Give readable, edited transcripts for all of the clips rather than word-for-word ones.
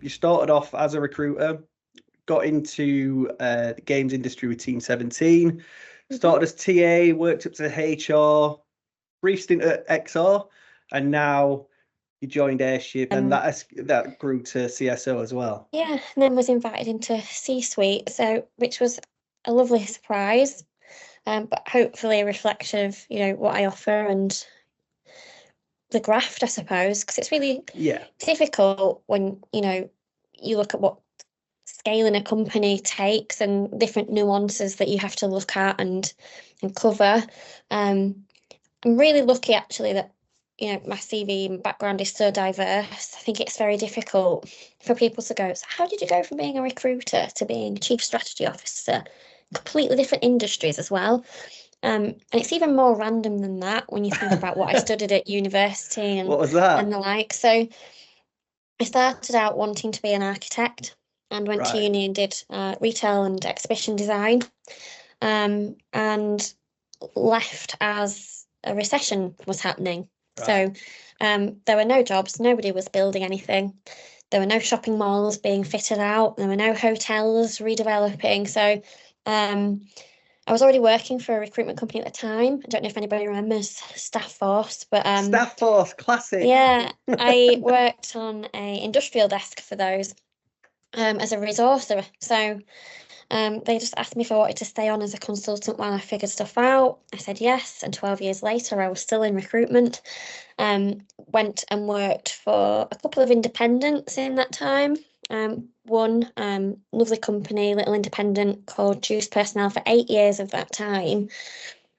you started off as a recruiter, got into the games industry with Team 17, started as TA, worked up to HR, brief stint at XR, and now you joined Airship, and that grew to CSO as well. Yeah, and then was invited into C-suite, so which was a lovely surprise, but hopefully a reflection of what I offer and the graft, I suppose, because it's really difficult when you look at what scaling a company takes and different nuances that you have to look at and cover. I'm really lucky actually that my CV and background is so diverse. I think it's very difficult for people to go, so how did you go from being a recruiter to being chief strategy officer? Completely different industries as well. And it's even more random than that when you think about what I studied at university and what was that? And the like. So I started out wanting to be an architect and went to uni and did retail and exhibition design, and left as a recession was happening. So there were no jobs, nobody was building anything. There were no shopping malls being fitted out. There were no hotels redeveloping. So I was already working for a recruitment company at the time. I don't know if anybody remembers Staff Force, but Staff Force, classic. Yeah, I worked on a industrial desk for those as a resourcer. So they just asked me if I wanted to stay on as a consultant while I figured stuff out. I said yes, and 12 years later, I was still in recruitment. Went and worked for a couple of independents in that time. One lovely company, little independent called Juice Personnel for 8 years of that time.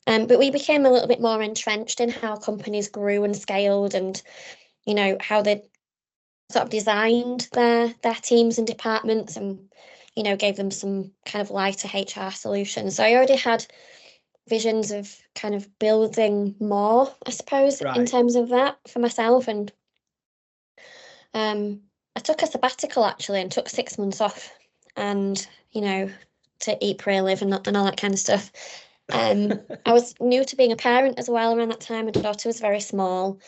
But we became a little bit more entrenched in how companies grew and scaled and, how they sort of designed their teams and departments and, gave them some kind of lighter HR solutions. So I already had visions of kind of building more, I suppose, in terms of that for myself. And I took a sabbatical actually and took 6 months off and, to eat, pray, live and all that kind of stuff. I was new to being a parent as well around that time. My daughter was very small.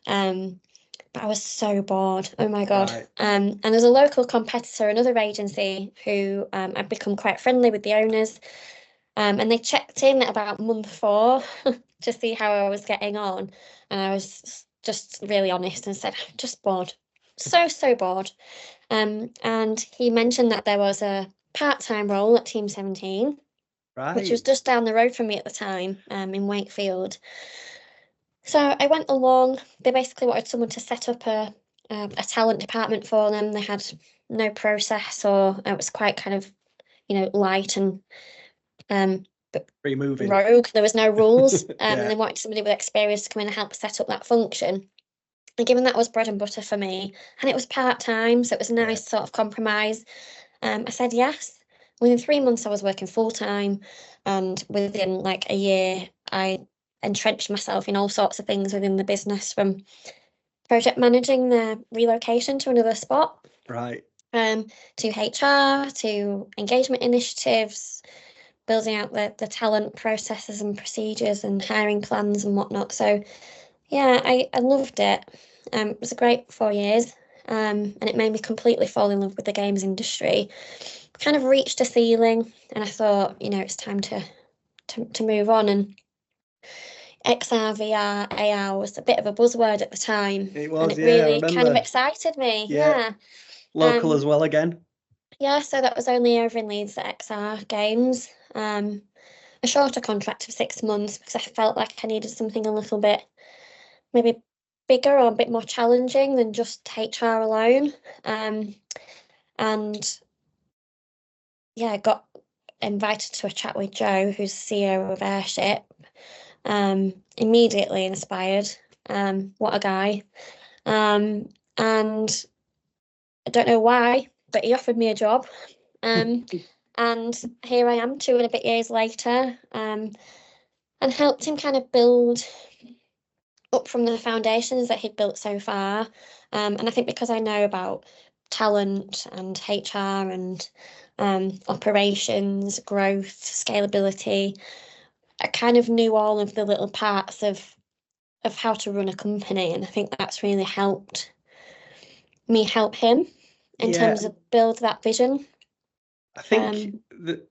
But I was so bored. Oh my God. And there's a local competitor, another agency, who I'd become quite friendly with the owners. And they checked in at about month 4 to see how I was getting on. And I was just really honest and said, I'm just bored. So bored. And he mentioned that there was a part-time role at Team 17. Which was just down the road from me at the time, in Wakefield. So I went along. They basically wanted someone to set up a talent department for them. They had no process, or it was quite kind of, light and free moving, rogue. There was no rules, and they wanted somebody with experience to come in and help set up that function. And given that was bread and butter for me, and it was part-time, so it was a nice sort of compromise, I said yes. Within 3 months, I was working full-time, and within like a year, I entrenched myself in all sorts of things within the business, from project managing the relocation to another spot, to HR, to engagement initiatives, building out the talent processes and procedures and hiring plans and whatnot. So yeah, I loved it. It was a great 4 years, and it made me completely fall in love with the games industry. Kind of reached a ceiling, and I thought, it's time to move on. And XR, VR, AR was a bit of a buzzword at the time. It was, and it really kind of excited me. Yeah. Local as well again. Yeah, so that was only over in Leeds at XR Games. A shorter contract of 6 months because I felt like I needed something a little bit maybe bigger or a bit more challenging than just HR alone. And yeah, I got invited to a chat with Joe, who's CEO of Airship. Immediately inspired. What a guy. And I don't know why, but he offered me a job. And here I am 2 and a bit years later, and helped him kind of build up from the foundations that he'd built so far. And I think because I know about talent and HR and operations, growth, scalability, I kind of knew all of the little parts of how to run a company, and I think that's really helped me help him. in terms of build that vision. I think that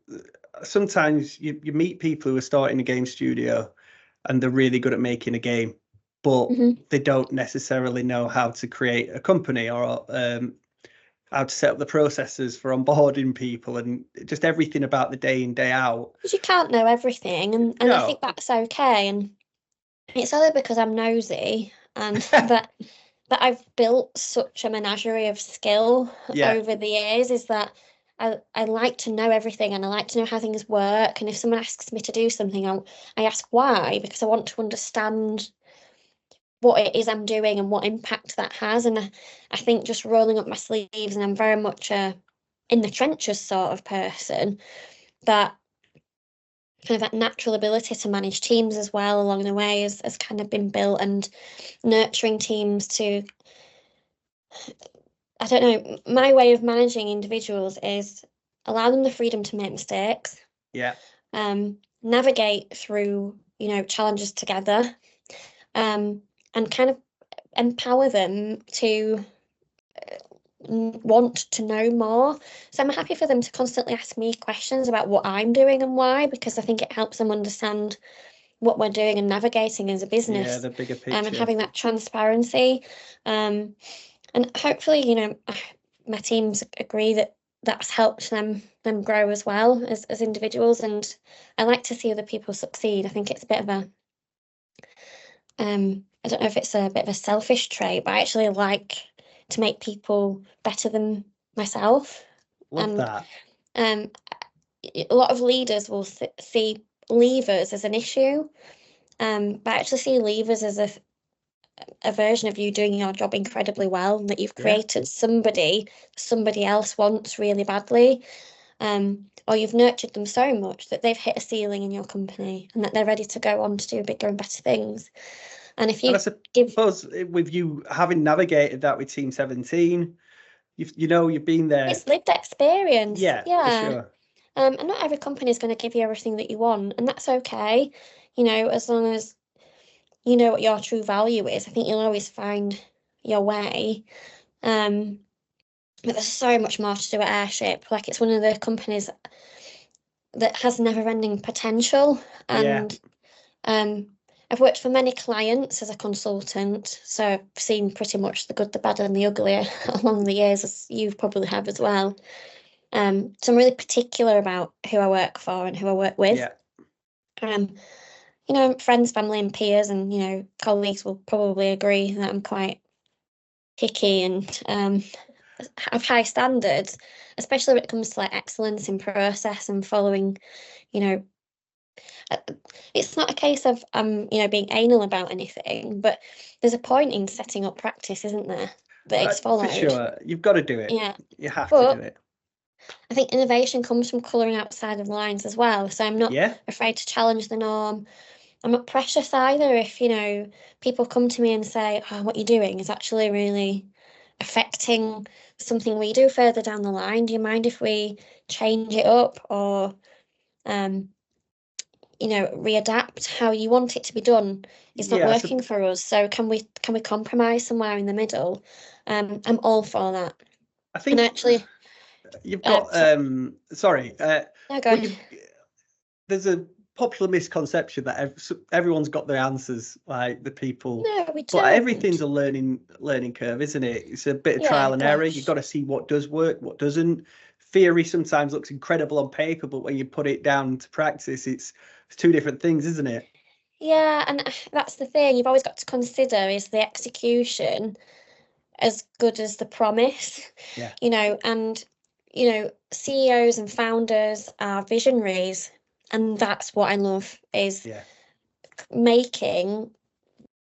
sometimes you meet people who are starting a game studio and they're really good at making a game, but they don't necessarily know how to create a company or how to set up the processes for onboarding people and just everything about the day in, day out. Because you can't know everything, and No. I think that's okay. And it's only because I'm nosy and that I've built such a menagerie of skill over the years, is that I like to know everything, and I like to know how things work. And if someone asks me to do something, I ask why, because I want to understand what it is I'm doing and what impact that has. And I think just rolling up my sleeves, and I'm very much a in the trenches sort of person, that kind of that natural ability to manage teams as well along the way has kind of been built, and nurturing teams to, I don't know, my way of managing individuals is allow them the freedom to make mistakes. Yeah. Navigate through, challenges together, and kind of empower them to want to know more. So I'm happy for them to constantly ask me questions about what I'm doing and why, because I think it helps them understand what we're doing and navigating as a business. Yeah, the bigger picture. And having that transparency. And hopefully, my teams agree that that's helped them grow as well as individuals. And I like to see other people succeed. I think it's a bit of a I don't know if it's a bit of a selfish trait, but I actually like to make people better than myself. Love that. A lot of leaders will see levers as an issue, but I actually see levers as a version of you doing your job incredibly well, and that you've created somebody else wants really badly, or you've nurtured them so much that they've hit a ceiling in your company and that they're ready to go on to do bigger and better things. And if you I suppose with you having navigated that with Team 17, you've been there. It's lived experience. Yeah, for sure. And not every company is going to give you everything that you want, and that's okay. As long as you know what your true value is, I think you'll always find your way. But there's so much more to do at Airship. Like, it's one of the companies that has never-ending potential, and I've worked for many clients as a consultant, so I've seen pretty much the good, the bad, and the ugly along the years, as you probably have as well. So I'm really particular about who I work for and who I work with. Friends, family, and peers, and colleagues will probably agree that I'm quite picky and have high standards, especially when it comes to excellence in process and following. It's not a case of being anal about anything, but there's a point in setting up practice, isn't there? That it's followed. For sure, you've got to do it. Yeah, you have to do it. I think innovation comes from colouring outside of the lines as well. So I'm not afraid to challenge the norm. I'm not precious either. If people come to me and say, "Oh, what you're doing is actually really affecting something we do further down the line. Do you mind if we change it up or readapt how you want it to be done? It's not working for us. So can we compromise somewhere in the middle?" I'm all for that. I think, and actually, you've got sorry. No, go on. There's a popular misconception that everyone's got the answers, like the people. No, we don't. But everything's a learning curve, isn't it? It's a bit of trial and error. You've got to see what does work, what doesn't. Theory sometimes looks incredible on paper, but when you put it down to practice, it's two different things, isn't it? Yeah, and that's the thing. You've always got to consider, is the execution as good as the promise? Yeah. And CEOs and founders are visionaries, and that's what I love, is making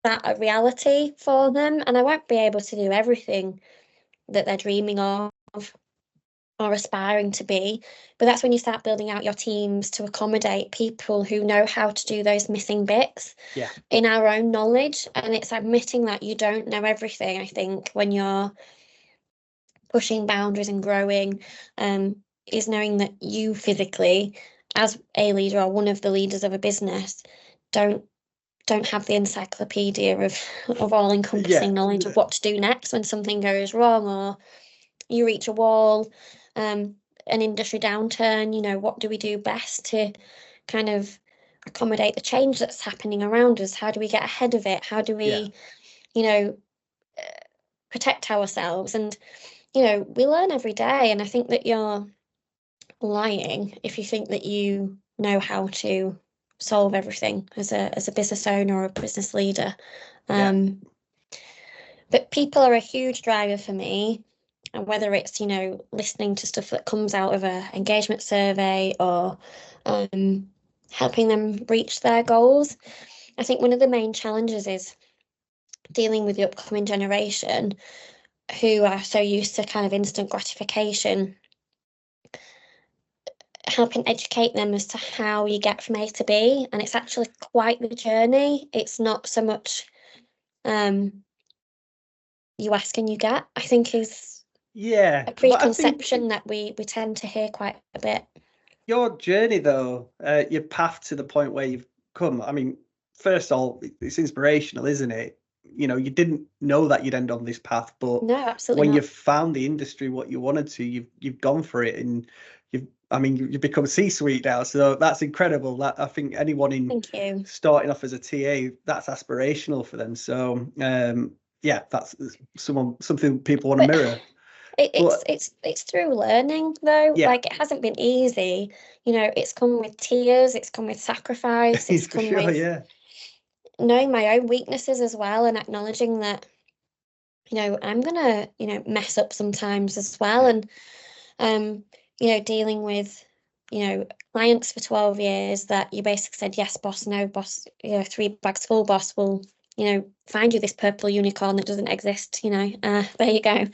that a reality for them. And I won't be able to do everything that they're dreaming of or aspiring to be, but that's when you start building out your teams to accommodate people who know how to do those missing bits in our own knowledge. And it's admitting that you don't know everything, I think, when you're pushing boundaries and growing, is knowing that you physically, as a leader or one of the leaders of a business, don't have the encyclopedia of all-encompassing knowledge of what to do next when something goes wrong, or you reach a wall, an industry downturn, you know, what do we do best to kind of accommodate the change that's happening around us? How do we get ahead of it? How do we, you know, protect ourselves? And, you know, we learn every day. And I think that you're lying if you think that you know how to solve everything as a business owner or a business leader. But people are a huge driver for me. And whether it's, you know, listening to stuff that comes out of a engagement survey or helping them reach their goals. I think one of the main challenges is dealing with the upcoming generation who are so used to kind of instant gratification, helping educate them as to how you get from A to B. And it's actually quite the journey. It's not so much you ask and you get, I think is a preconception that we tend to hear quite a bit. Your journey, though, your path to the point where you've come, I mean, first of all, it's inspirational, isn't it? You know, you didn't know that you'd end on this path, but no, absolutely when not. you've found the industry what you wanted to, you've gone for it, and you've become C-suite now, so that's incredible. That I think anyone in starting off as a TA, that's aspirational for them. So yeah, that's something people want to mirror. It's through learning though. Like, it hasn't been easy. You know, it's come with tears, it's come with sacrifice, it's come with knowing my own weaknesses as well, and acknowledging that, you know, I'm gonna, you know, mess up sometimes as well. And you know, dealing with, you know, clients for 12 years that you basically said, yes, boss, no, boss, you know, 3 bags full, boss, will, you know, find you this purple unicorn that doesn't exist, you know, there you go.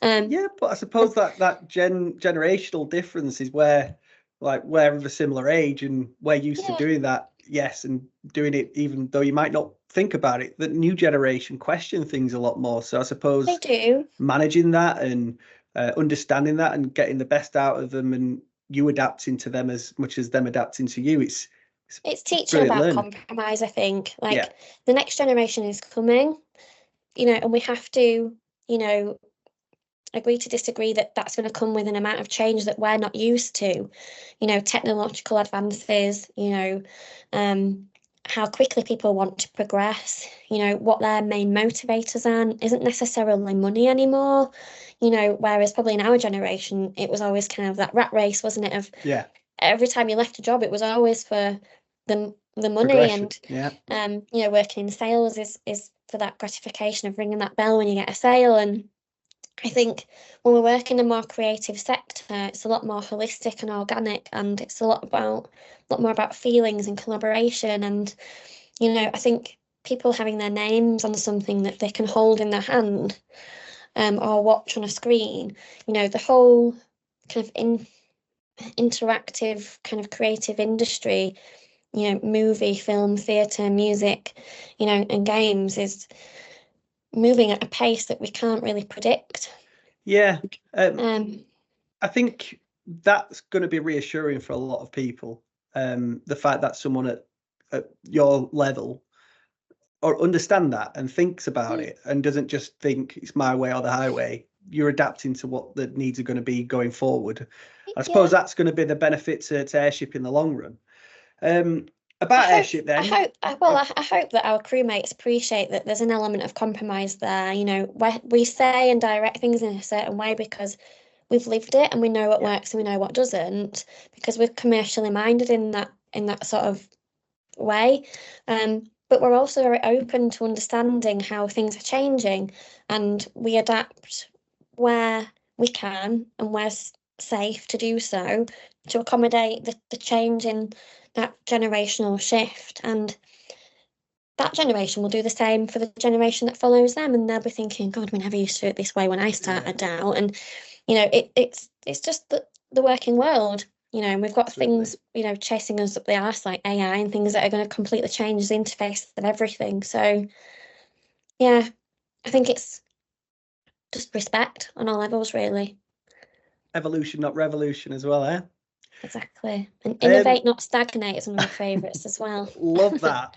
Yeah, but I suppose that generational difference is where, like, we're of a similar age and we're used to doing that, yes, and doing it even though you might not think about it. The new generation question things a lot more. So I suppose they do. Managing that and understanding that and getting the best out of them, and you adapting to them as much as them adapting to you. It's teaching about compromise, I think. Like, the next generation is coming, you know, and we have to, you know, agree to disagree that that's going to come with an amount of change that we're not used to. You know, technological advances, you know, how quickly people want to progress, you know, what their main motivators are isn't necessarily money anymore, you know, whereas probably in our generation, it was always kind of that rat race, wasn't it? Of every time you left a job, it was always for the money. And you know, working in sales is for that gratification of ringing that bell when you get a sale. And I think when we work in a more creative sector, it's a lot more holistic and organic, and it's a lot more about feelings and collaboration. And, you know, I think people having their names on something that they can hold in their hand, or watch on a screen, you know, the whole kind of interactive kind of creative industry, you know, movie, film, theatre, music, you know, and games is moving at a pace that we can't really predict. I think that's going to be reassuring for a lot of people. The fact that someone at your level or understand that and thinks about it and doesn't just think it's my way or the highway. You're adapting to what the needs are going to be going forward. I suppose that's going to be the benefit to Airship in the long run. About Airship then. I hope that our crewmates appreciate that there's an element of compromise there. You know, where we say and direct things in a certain way because we've lived it and we know what works and we know what doesn't, because we're commercially minded in that sort of way. But we're also very open to understanding how things are changing, and we adapt where we can and where safe to do so to accommodate the change in that generational shift. And that generation will do the same for the generation that follows them, and they'll be thinking, God, we never used to do it this way when I started out. And you know, it's just the working world, you know, and we've got things, you know, chasing us up the arse like AI and things that are going to completely change the interface of everything. So yeah, I think it's just respect on all levels, really. Evolution, not revolution, as well, eh? Exactly. And innovate, not stagnate, is one of my favourites as well. Love that.